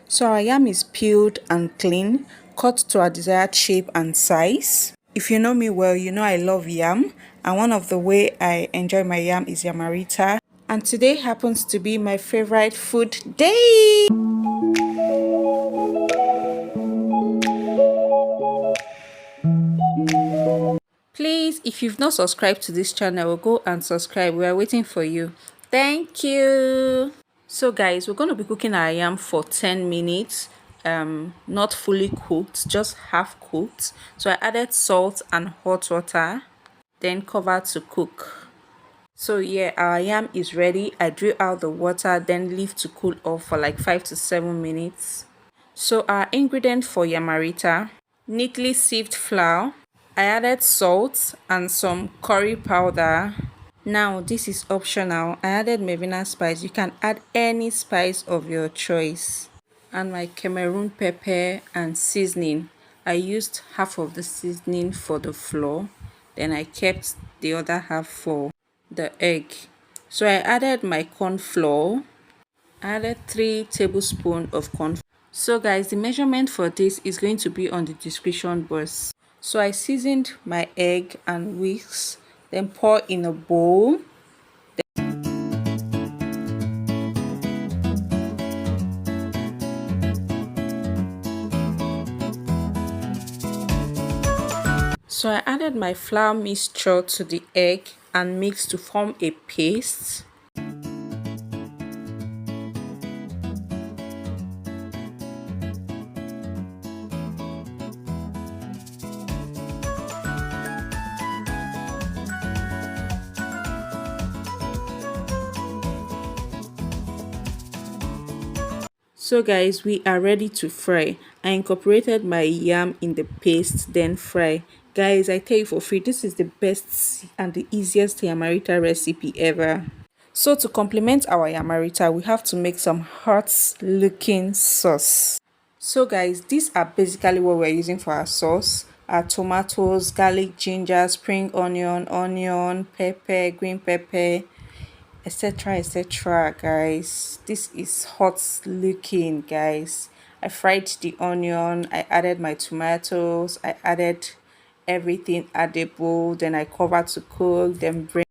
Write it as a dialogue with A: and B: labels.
A: So our yam is peeled and clean, cut to our desired shape and size. If you know me well, you know I love yam, and one of the way I enjoy my yam is Yamarita. And today happens to be my favorite food day. Please, if you've not subscribed to this channel, go and subscribe. We are waiting for you. Thank you. So guys, we're going to be cooking our yam for 10 minutes. Not fully cooked, just half cooked. So I added salt and hot water, then cover to cook. So yeah, our yam is ready. I drew out the water, then leave to cool off for like 5 to 7 minutes. So our ingredient for yamarita: neatly sieved flour. I added salt and some curry powder. Now this is optional. I added mavina spice. You can add any spice of your choice. And my Cameroon pepper and seasoning. I used half of the seasoning for the flour, then I kept the other half for the egg. So I added my corn flour. I added 3 tablespoons of corn. So guys, the measurement for this is going to be on the description box. So I seasoned my egg and whisk, then pour in a bowl. So I added my flour mixture to the egg and mixed to form a paste. So guys, we are ready to fry. I incorporated my yam in the paste, then fry. Guys, I tell you for free, this is the best and the easiest yamarita recipe ever. So to complement our yamarita, we have to make some hot looking sauce. So guys, these are basically what we're using for our sauce. Our tomatoes, garlic, ginger, spring onion, pepper, green pepper, etc, etc. Guys, this is hot looking, guys. I fried the onion, I added my tomatoes, I added everything at the bowl, then I covered to cook, then bring